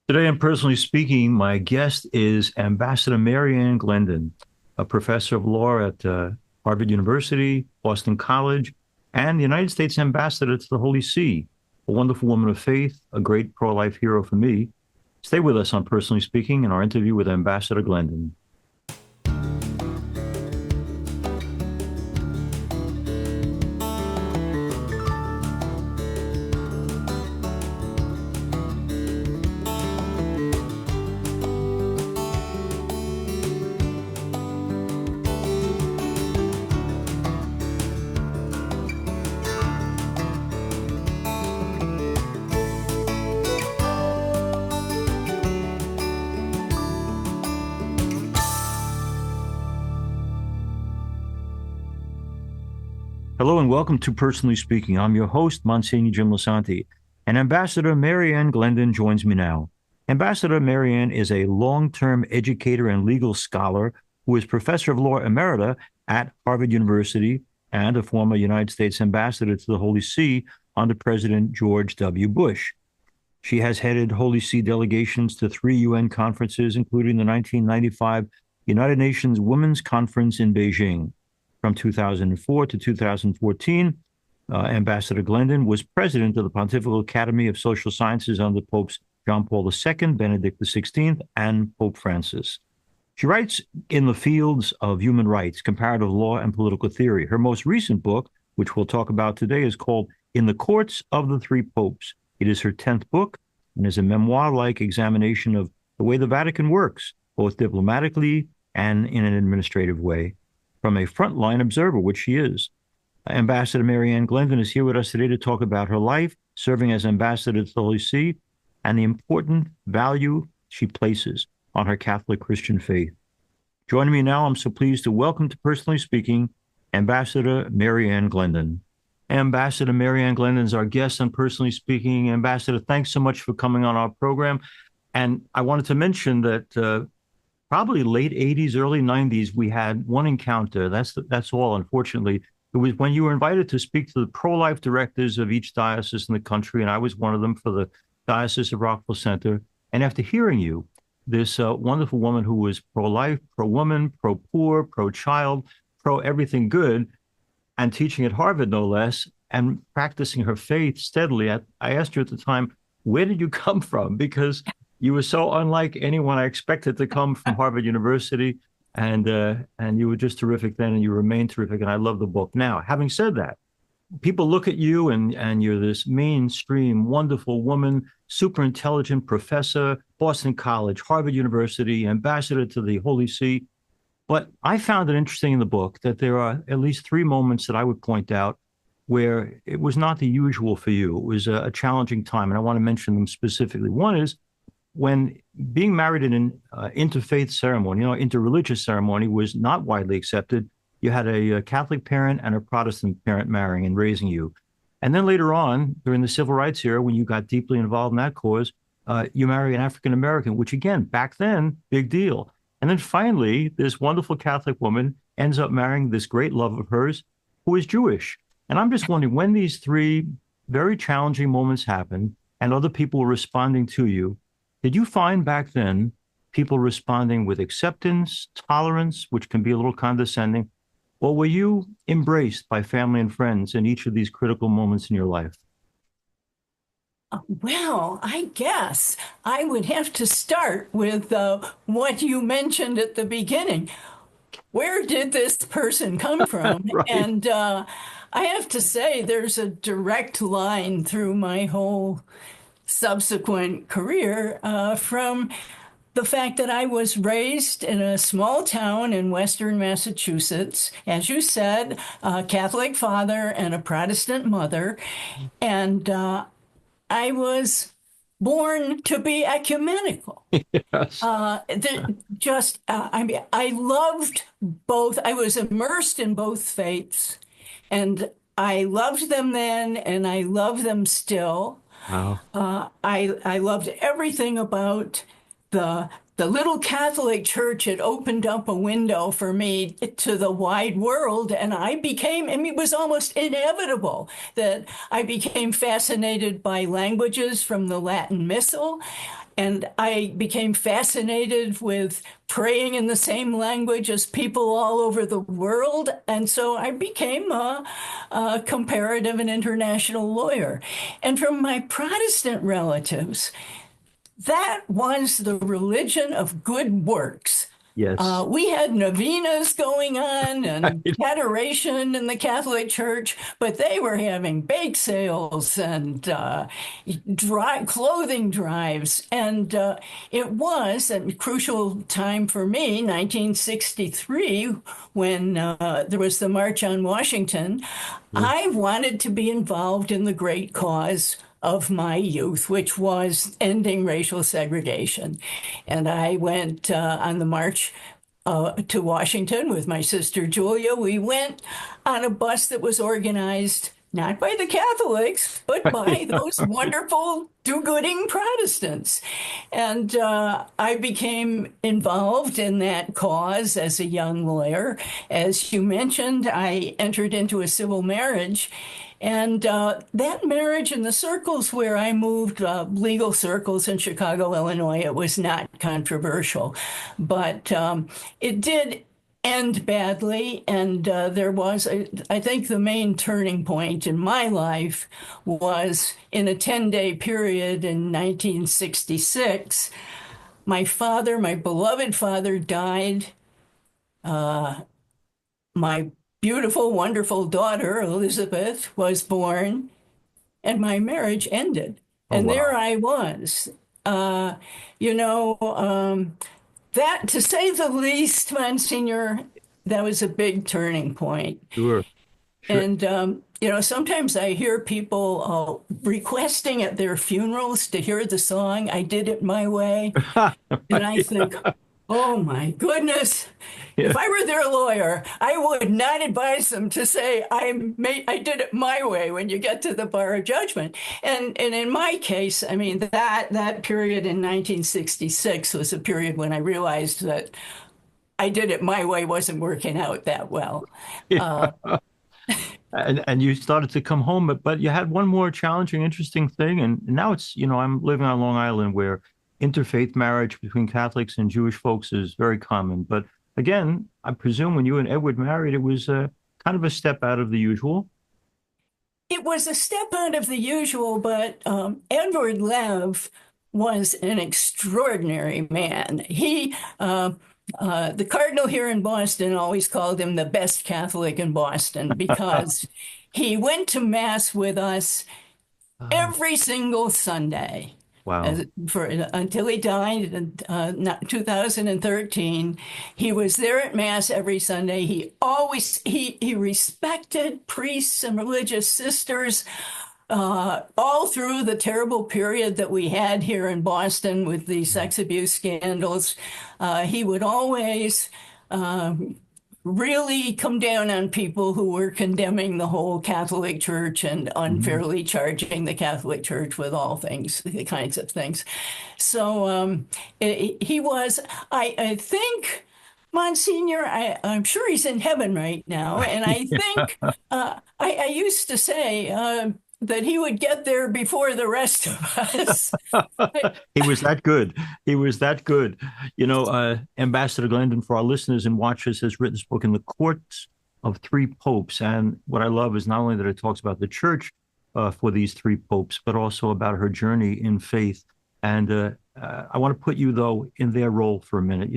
Today, I'm personally speaking. My guest is Ambassador Mary Ann Glendon, a professor of law at Harvard University, Boston College, and the United States Ambassador to the Holy See. A wonderful woman of faith, a great pro-life hero for me. Stay with us on Personally Speaking in our interview with Ambassador Glendon. Hello and welcome to Personally Speaking. I'm your host, Monsignor Jim Lisante, and Ambassador Mary Ann Glendon joins me now. Ambassador Mary Ann is a long-term educator and legal scholar who is Professor of Law Emerita at Harvard University and a former United States Ambassador to the Holy See under President George W. Bush. She has headed Holy See delegations to 3 UN conferences, including the 1995 United Nations Women's Conference in Beijing. From 2004 to 2014, Ambassador Glendon was president of the Pontifical Academy of Social Sciences under Popes John Paul II, Benedict XVI, and Pope Francis. She writes in the fields of human rights, comparative law, and political theory. Her most recent book, which we'll talk about today, is called In the Courts of the Three Popes. It is her 10th book and is a memoir-like examination of the way the Vatican works, both diplomatically and in an administrative way, from a frontline observer, which she is. Ambassador Mary Ann Glendon is here with us today to talk about her life, serving as ambassador to the Holy See, and the important value she places on her Catholic Christian faith. Joining me now, I'm so pleased to welcome to Personally Speaking, Ambassador Mary Ann Glendon. Ambassador Mary Ann Glendon is our guest on Personally Speaking. Ambassador, thanks so much for coming on our program. And I wanted to mention that probably late 80s, early 90s, we had one encounter. That's all, unfortunately. It was when you were invited to speak to the pro-life directors of each diocese in the country, and I was one of them for the Diocese of Rockville Center. And after hearing you, this wonderful woman who was pro-life, pro-woman, pro-poor, pro-child, pro-everything good, and teaching at Harvard, no less, and practicing her faith steadily, I asked her at the time, where did you come from? Because you were so unlike anyone I expected to come from Harvard University, and you were just terrific then, and you remain terrific, and I love the book. Now, having said that, people look at you, and you're this mainstream, wonderful woman, super intelligent professor, Boston College, Harvard University, ambassador to the Holy See. But I found it interesting in the book that there are at least 3 moments that I would point out where it was not the usual for you. It was a challenging time, and I want to mention them specifically. One is when being married in an interfaith ceremony, interreligious ceremony was not widely accepted. You had a Catholic parent and a Protestant parent marrying and raising you. And then later on, during the civil rights era, when you got deeply involved in that cause, you marry an African American, which again, back then, big deal. And then finally, this wonderful Catholic woman ends up marrying this great love of hers who is Jewish. And I'm just wondering, when these 3 very challenging moments happened and other people were responding to you, did you find back then people responding with acceptance, tolerance, which can be a little condescending, or were you embraced by family and friends in each of these critical moments in your life? Well, I guess I would have to start with what you mentioned at the beginning. Where did this person come from? Right. And I have to say, there's a direct line through my whole subsequent career from the fact that I was raised in a small town in Western Massachusetts, as you said, a Catholic father and a Protestant mother. And I was born to be ecumenical. Yes. I mean, I loved both. I was immersed in both faiths, and I loved them then, and I love them still. Wow. I loved everything about the the little Catholic Church had opened up a window for me to the wide world, and I mean, it was almost inevitable that I became fascinated by languages from the Latin Missal. And I became fascinated with praying in the same language as people all over the world. And so I became a comparative and international lawyer. And from my Protestant relatives, that was the religion of good works. Yes. We had novenas going on and adoration in the Catholic Church, but they were having bake sales and clothing drives. And it was a crucial time for me, 1963, when there was the March on Washington. Yeah. I wanted to be involved in the great cause of my youth, which was ending racial segregation. And I went on the march to Washington with my sister Julia. We went on a bus that was organized not by the Catholics, but by those wonderful do-gooding Protestants. And I became involved in that cause as a young lawyer. As you mentioned, I entered into a civil marriage. And that marriage in the circles where I moved, legal circles in Chicago, Illinois, it was not controversial. But it did end badly. And there was, I think the main turning point in my life was in a 10-day period in 1966. My father, my beloved father, died. My beautiful, wonderful daughter, Elizabeth, was born, and my marriage ended. Oh, And there wow. I was. Uh, you know, that, to say the least, Monsignor, that was a big turning point. Sure. Sure. And, sometimes I hear people requesting at their funerals to hear the song, I Did It My Way. And I think, oh my goodness, Yeah. if I were their lawyer, I would not advise them to say, I did it my way when you get to the bar of judgment. And in my case, I mean, that period in 1966 was a period when I realized that I did it my way wasn't working out that well. Yeah. And you started to come home, but you had one more challenging, interesting thing, and now it's, I'm living on Long Island where interfaith marriage between Catholics and Jewish folks is very common. But again, I presume when you and Edward married, it was kind of a step out of the usual. It was a step out of the usual, but Edward Lev was an extraordinary man. The cardinal here in Boston always called him the best Catholic in Boston because he went to Mass with us Ah, every single Sunday wow. until he died in 2013. He was there at Mass every Sunday. He respected priests and religious sisters all through the terrible period that we had here in Boston with the sex abuse scandals. He would always really come down on people who were condemning the whole Catholic Church and Mhm. unfairly charging the Catholic Church with all things, the kinds of things. So he was, I think, Monsignor, I'm sure he's in heaven right now. And I think I used to say that he would get there before the rest of us. He was that good. He was that good. Ambassador Glendon, for our listeners and watchers, has written this book, In the Courts of Three Popes. And what I love is not only that it talks about the church for these three popes, but also about her journey in faith. And I want to put you, though, in their role for a minute.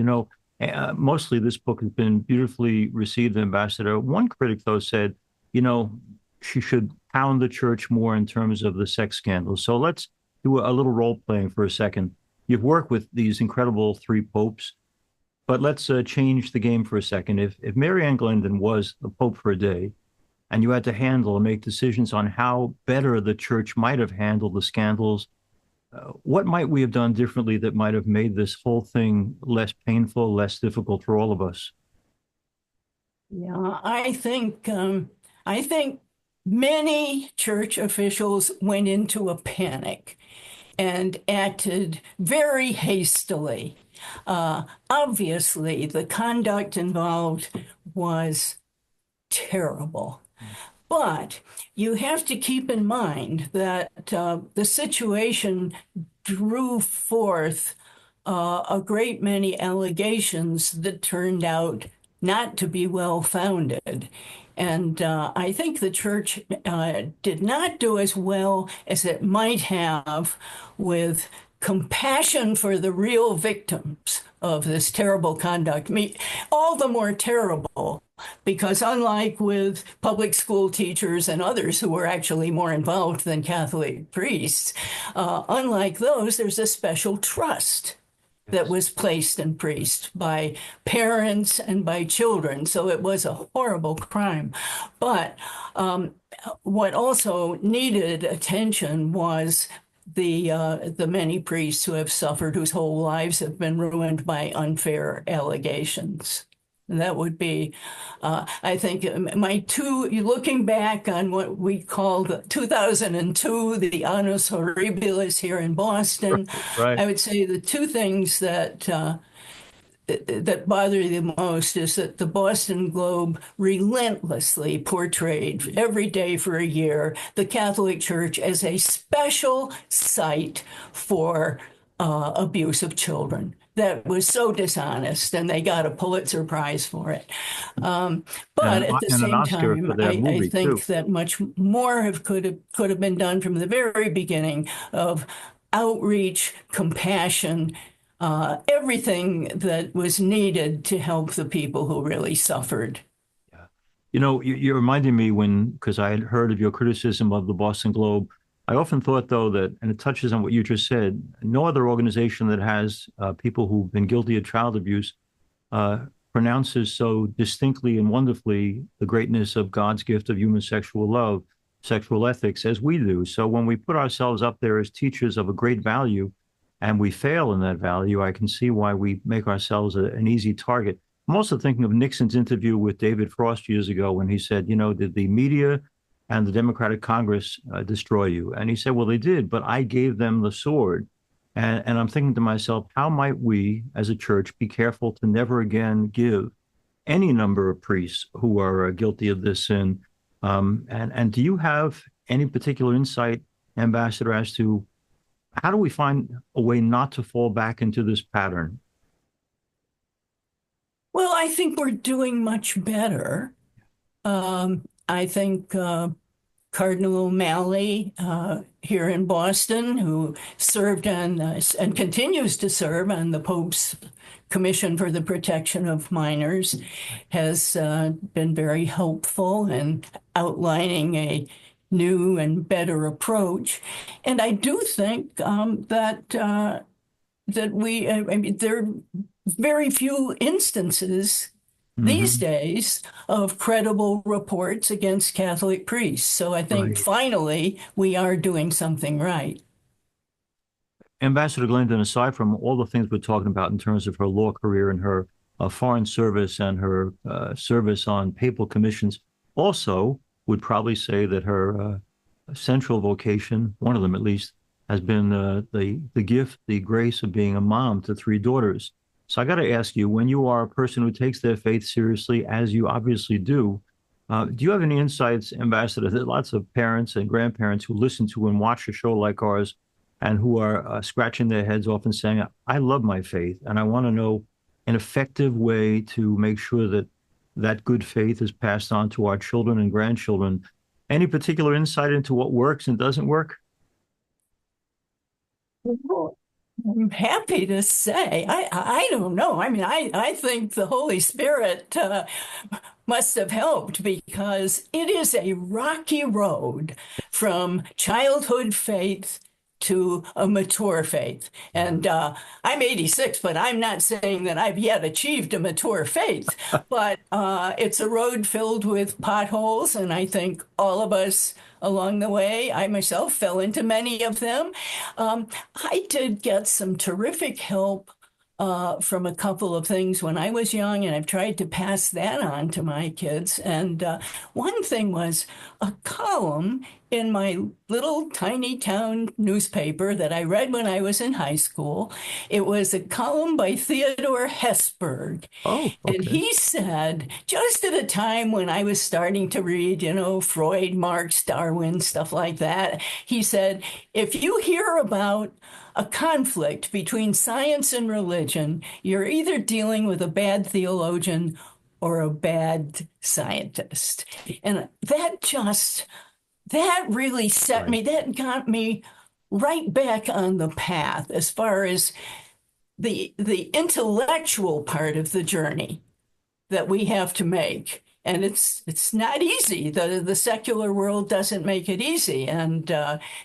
Mostly this book has been beautifully received, Ambassador. One critic, though, said, she should pound the church more in terms of the sex scandals. So let's do a little role playing for a second. You've worked with these incredible three popes, but let's change the game for a second. If Mary Ann Glendon was the pope for a day, and you had to handle and make decisions on how better the church might have handled the scandals, what might we have done differently that might have made this whole thing less painful, less difficult for all of us? Yeah, I think many church officials went into a panic and acted very hastily. Obviously, the conduct involved was terrible. But you have to keep in mind that the situation drew forth a great many allegations that turned out not to be well-founded. And I think the church did not do as well as it might have with compassion for the real victims of this terrible conduct. All the more terrible because unlike with public school teachers and others who were actually more involved than Catholic priests, unlike those, there's a special trust that was placed in priests by parents and by children. So it was a horrible crime. But what also needed attention was the many priests who have suffered, whose whole lives have been ruined by unfair allegations. And that would be, I think, looking back on what we called 2002, the annus horribilis here in Boston, Right. I would say the two things that bother the most is that the Boston Globe relentlessly portrayed every day for a year the Catholic Church as a special site for abuse of children. That was so dishonest, and they got a Pulitzer Prize for it. But at the And an same Oscar time, for their I movie too. think that much more could have been done from the very beginning of outreach, compassion, everything that was needed to help the people who really suffered. You know, you're reminding me because I had heard of your criticism of the Boston Globe. I often thought, though, that, and it touches on what you just said, no other organization that has people who've been guilty of child abuse pronounces so distinctly and wonderfully the greatness of God's gift of human sexual love, sexual ethics, as we do. So when we put ourselves up there as teachers of a great value and we fail in that value, I can see why we make ourselves an easy target. I'm also thinking of Nixon's interview with David Frost years ago when he said, did the media and the Democratic Congress destroy you? And he said, well, they did, but I gave them the sword. And I'm thinking to myself, how might we as a church be careful to never again give any number of priests who are guilty of this sin? And do you have any particular insight, Ambassador, as to how do we find a way not to fall back into this pattern? Well, I think we're doing much better. I think Cardinal O'Malley here in Boston, who served on and continues to serve on the Pope's Commission for the Protection of Minors, has been very helpful in outlining a new and better approach. And I do think that there are very few instances these days of credible reports against Catholic priests. So I think Right. finally we are doing something right. Ambassador Glendon, aside from all the things we're talking about in terms of her law career and her foreign service and her service on papal commissions, also would probably say that her central vocation, one of them at least, has been the gift, the grace of being a mom to three daughters. So I got to ask you, when you are a person who takes their faith seriously, as you obviously do you have any insights, Ambassador, that lots of parents and grandparents who listen to and watch a show like ours and who are scratching their heads off and saying, I love my faith, and I want to know an effective way to make sure that that good faith is passed on to our children and grandchildren. Any particular insight into what works and doesn't work? Well, I'm happy to say, I don't know. I mean, I think the Holy Spirit must have helped because it is a rocky road from childhood faith to a mature faith. And I'm 86, but I'm not saying that I've yet achieved a mature faith. But it's a road filled with potholes, and I think all of us along the way, I myself fell into many of them. I did get some terrific help from a couple of things when I was young, and I've tried to pass that on to my kids. And one thing was a column in my little tiny town newspaper that I read when I was in high school. It was a column by Theodore Hesburgh. Oh, And okay. he said, just at a time when I was starting to read, Freud, Marx, Darwin, stuff like that, he said, if you hear about a conflict between science and religion, you're either dealing with a bad theologian or a bad scientist. And that really set Right. me, that got me right back on the path as far as the intellectual part of the journey that we have to make. And it's not easy. The secular world doesn't make it easy, and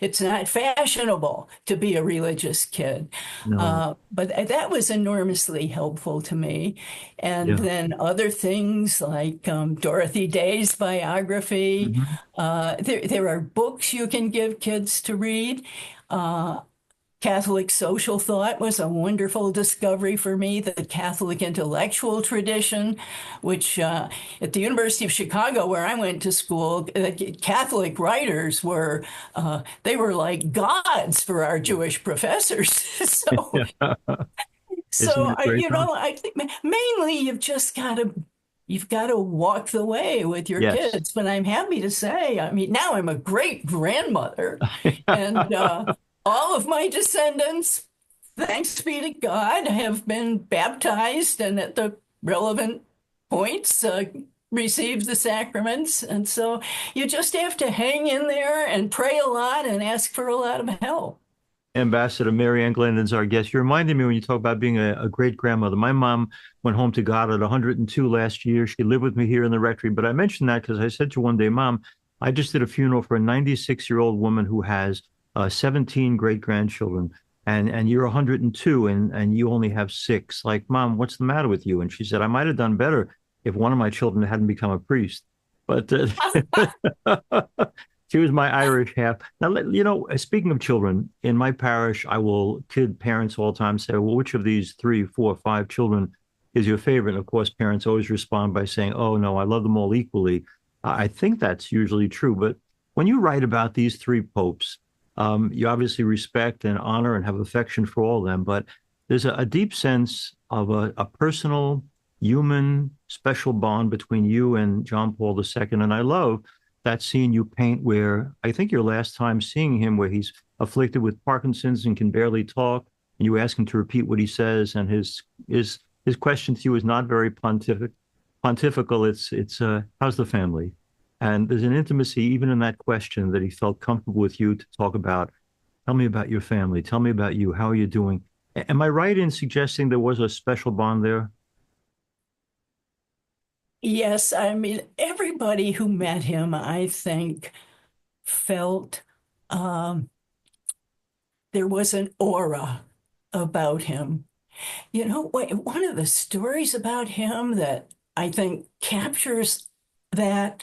it's not fashionable to be a religious kid. No. But that was enormously helpful to me. And Yeah. then other things like Dorothy Day's biography. Hmm. There are books you can give kids to read. Catholic social thought was a wonderful discovery for me. The Catholic intellectual tradition, which at the University of Chicago, where I went to school, Catholic writers they were like gods for our Jewish professors. so, Yeah. Isn't so that great, though? I think mainly you've got to walk the way with your Yes. kids. But I'm happy to say, I mean, now I'm a great grandmother, and all of my descendants, thanks be to God, have been baptized and at the relevant points received the sacraments. And so you just have to hang in there and pray a lot and ask for a lot of help. Ambassador Mary Ann Glendon's our guest. You reminded me when you talk about being a great grandmother. My mom went home to God at 102 last year. She lived with me here in the rectory. But I mentioned that because I said to her one day, Mom, I just did a funeral for a 96-year-old woman who has 17 great grandchildren. And you're 102 and you only have six. Like, Mom, what's the matter with you? And she said, I might have done better if one of my children hadn't become a priest. But she was my Irish half. Now, speaking of children, in my parish, I will kid parents all the time say, well, which of these three, four, five children is your favorite? And of course, parents always respond by saying, oh, no, I love them all equally. I think that's usually true. But when you write about these three popes, you obviously respect and honor and have affection for all of them. But there's a deep sense of a personal, human, special bond between you and John Paul II. And I love that scene you paint where I think your last time seeing him, where he's afflicted with Parkinson's and can barely talk, and you ask him to repeat what he says, and his question to you is not very pontifical. It's how's the family? And there's an intimacy even in that question that he felt comfortable with you to talk about. Tell me about your family. Tell me about you. How are you doing? Am I right in suggesting there was a special bond there? Yes, I mean, everybody who met him, I think, felt um, there was an aura about him. One of the stories about him that I think captures that,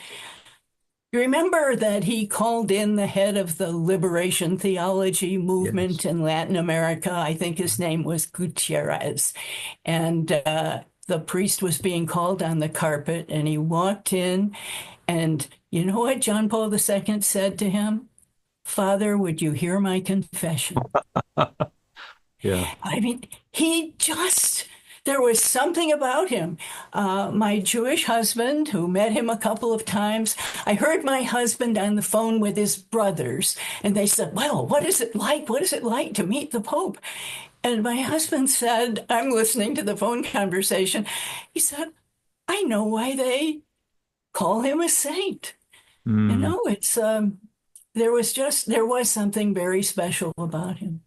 you remember that he called in the head of the liberation theology Yes. movement in Latin America. I think his name was Gutierrez. And the priest was being called on the carpet, and he walked in. And you know what John Paul II said to him? Father, would you hear my confession? Yeah. I mean, there was something about him. My Jewish husband, who met him a couple of times, I heard my husband on the phone with his brothers, and they said, well, what is it like? What is it like to meet the Pope? And my husband said, I'm listening to the phone conversation. He said, I know why they call him a saint. Mm. There was something very special about him.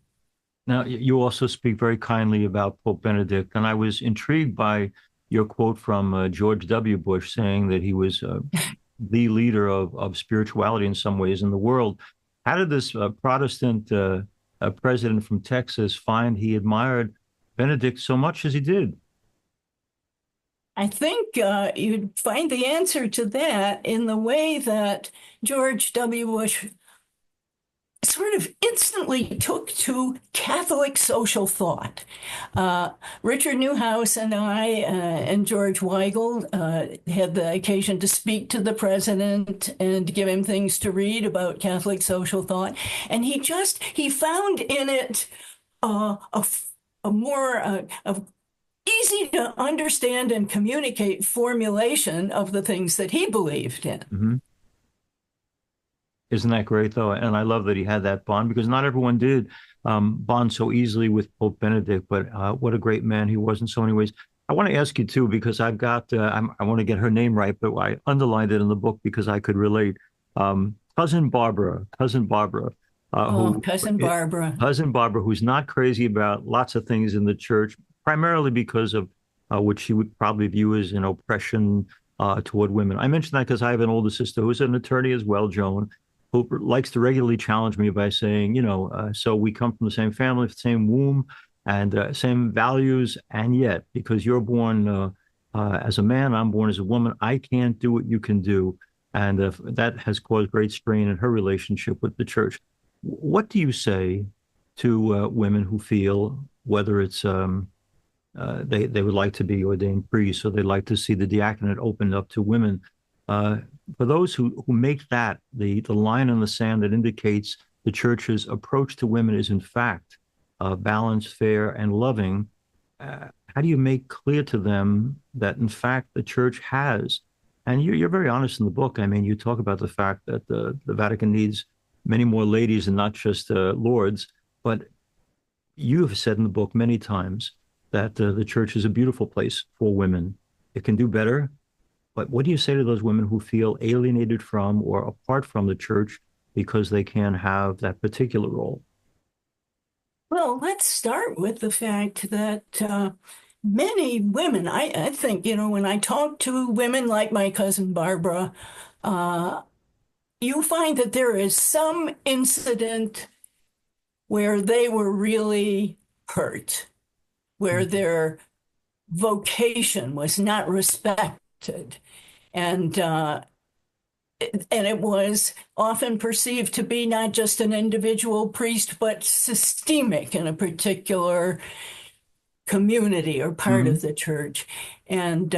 Now, you also speak very kindly about Pope Benedict, and I was intrigued by your quote from George W. Bush saying that he was the leader of spirituality in some ways in the world. How did this Protestant president from Texas find he admired Benedict so much as he did? I think you'd find the answer to that in the way that George W. Bush sort of instantly took to Catholic social thought. Richard Newhouse and I and George Weigel had the occasion to speak to the president and give him things to read about Catholic social thought. And he found in it a more easy to understand and communicate formulation of the things that he believed in. Mm-hmm. Isn't that great, though? And I love that he had that bond because not everyone did bond so easily with Pope Benedict, but what a great man he was in so many ways. I want to ask you, too, because I want to get her name right, but I underlined it in the book because I could relate. Cousin Barbara, Oh, Cousin Barbara. Cousin Barbara, who's not crazy about lots of things in the church, primarily because of what she would probably view as an oppression toward women. I mentioned that because I have an older sister who's an attorney as well, Joan, who likes to regularly challenge me by saying, so we come from the same family, the same womb, and same values, and yet, because you're born as a man, I'm born as a woman, I can't do what you can do. And that has caused great strain in her relationship with the church. What do you say to women who feel, whether it's they would like to be ordained priests, or they'd like to see the diaconate opened up to women? For those who make that the line in the sand that indicates the church's approach to women is in fact balanced, fair, and loving, how do you make clear to them that in fact the church has? And you're very honest in the book. I mean, you talk about the fact that the Vatican needs many more ladies and not just lords, but you have said in the book many times that the church is a beautiful place for women. It can do better. But what do you say to those women who feel alienated from or apart from the church because they can't have that particular role? Well, let's start with the fact that many women, I think, when I talk to women like my cousin Barbara, uh, you find that there is some incident where they were really hurt, where their vocation was not respected. And it was often perceived to be not just an individual priest, but systemic in a particular community or part Mm-hmm. of the church. And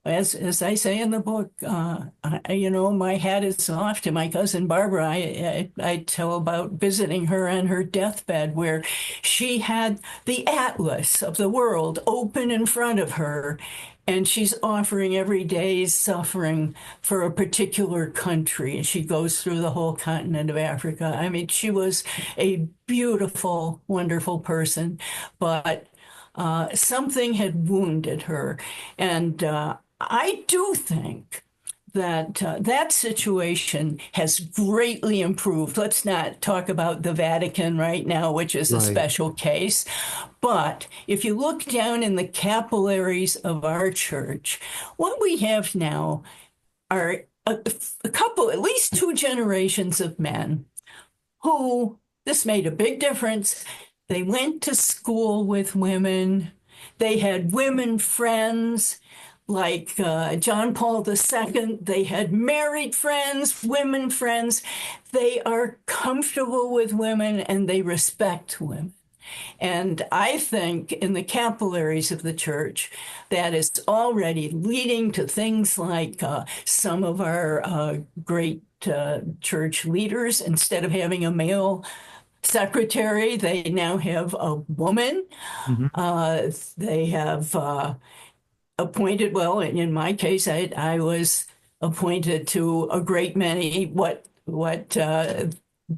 as I say in the book, my hat is off to my cousin Barbara. I tell about visiting her on her deathbed, where she had the atlas of the world open in front of her, and she's offering every day's suffering for a particular country. And she goes through the whole continent of Africa. I mean, she was a beautiful, wonderful person, but something had wounded her. And I do think that that situation has greatly improved. Let's not talk about the Vatican right now, which is a Right. special case. But if you look down in the capillaries of our church, what we have now are a couple, at least two generations of men who this made a big difference. They went to school with women. They had women friends like John Paul II. They had married friends, women friends. They are comfortable with women and they respect women. And I think in the capillaries of the church, that is already leading to things like some of our great church leaders, instead of having a male secretary, they now have a woman. Mm-hmm. They have appointed, well, in my case, I was appointed to a great many what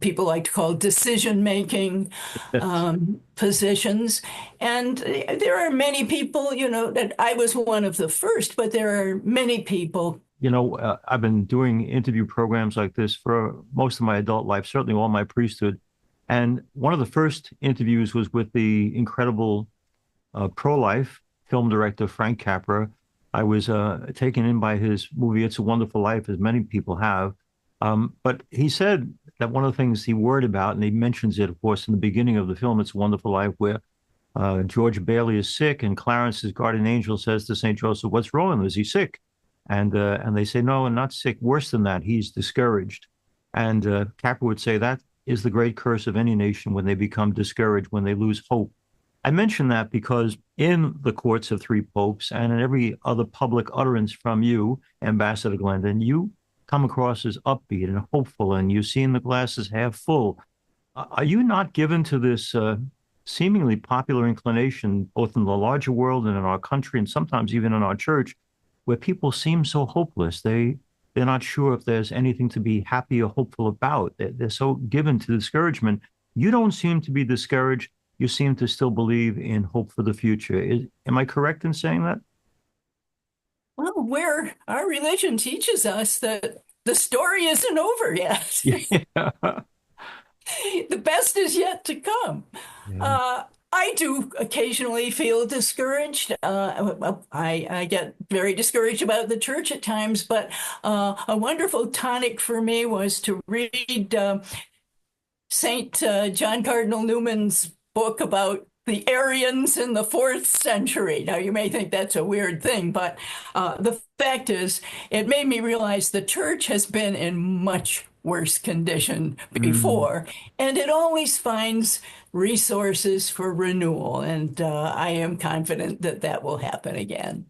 people like to call decision-making Yes. positions. And there are many people, that I was one of the first, but there are many people. I've been doing interview programs like this for most of my adult life, certainly all my priesthood. And one of the first interviews was with the incredible pro-life film director Frank Capra. I was taken in by his movie It's a Wonderful Life, as many people have. But he said that one of the things he worried about, and he mentions it, of course, in the beginning of the film, It's a Wonderful Life, where George Bailey is sick, and Clarence, his guardian angel, says to St. Joseph, "What's wrong with him? Is he sick?" And they say, "No, and not sick. Worse than that, he's discouraged." And Capra would say that is the great curse of any nation when they become discouraged, when they lose hope. I mention that because in the courts of three popes and in every other public utterance from you, Ambassador Glendon, you come across as upbeat and hopeful, and you see the glasses half full. Are you not given to this seemingly popular inclination, both in the larger world and in our country, and sometimes even in our church, where people seem so hopeless? They're not sure if there's anything to be happy or hopeful about. They're so given to discouragement. You don't seem to be discouraged. You seem to still believe in hope for the future. Am I correct in saying that? Well, where our religion teaches us that the story isn't over yet. Yeah. The best is yet to come. Yeah. I do occasionally feel discouraged. I get very discouraged about the church at times, but a wonderful tonic for me was to read St. John Cardinal Newman's book about the Arians in the 4th century. Now, you may think that's a weird thing, but the fact is, it made me realize the church has been in much worse condition before, and it always finds resources for renewal. And I am confident that that will happen again.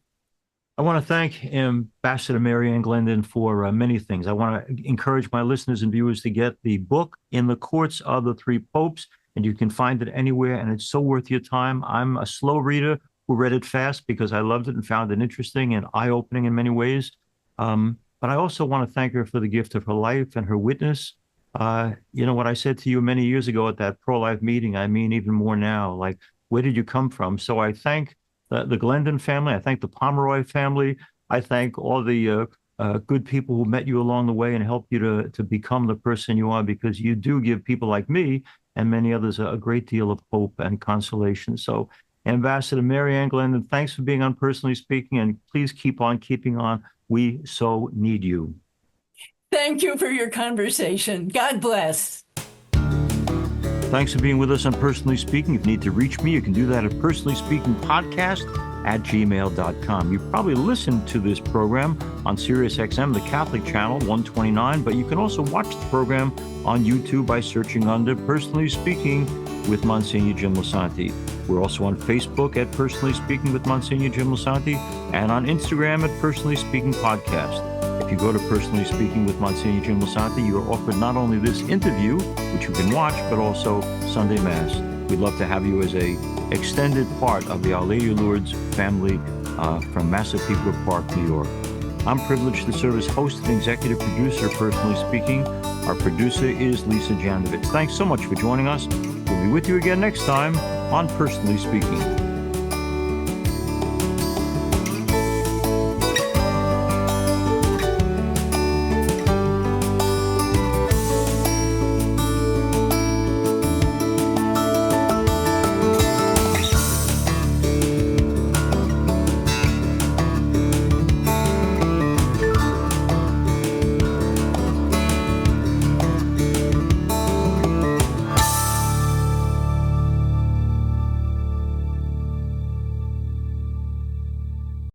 I want to thank Ambassador Mary Ann Glendon for many things. I want to encourage my listeners and viewers to get the book, In the Courts of the Three Popes, and you can find it anywhere, and it's so worth your time. I'm a slow reader who read it fast because I loved it and found it interesting and eye-opening in many ways. But I also want to thank her for the gift of her life and her witness. What I said to you many years ago at that pro-life meeting, I mean even more now. Like, where did you come from? So I thank the Glendon family. I thank the Pomeroy family. I thank all the good people who met you along the way and helped you to become the person you are, because you do give people like me and many others a great deal of hope and consolation. So, Ambassador Mary Ann Glendon, thanks for being on Personally Speaking, and please keep on keeping on. We so need you. Thank you for your conversation. God bless. Thanks for being with us on Personally Speaking. If you need to reach me, you can do that at personallyspeakingpodcast@gmail.com. You probably listened to this program on Sirius XM, the Catholic channel, 129, but you can also watch the program on YouTube by searching under Personally Speaking with Msgr Jim Lisante. We're also on Facebook at Personally Speaking with Msgr Jim Lisante, and on Instagram at Personally Speaking Podcast. If you go to Personally Speaking with Msgr Jim Lisante, you are offered not only this interview, which you can watch, but also Sunday Mass. We'd love to have you as a extended part of the Our Lady of Lourdes family from Massapequa Park, New York. I'm privileged to serve as host and executive producer of Personally Speaking. Our producer is Lisa Janovitz. Thanks so much for joining us. We'll be with you again next time on Personally Speaking.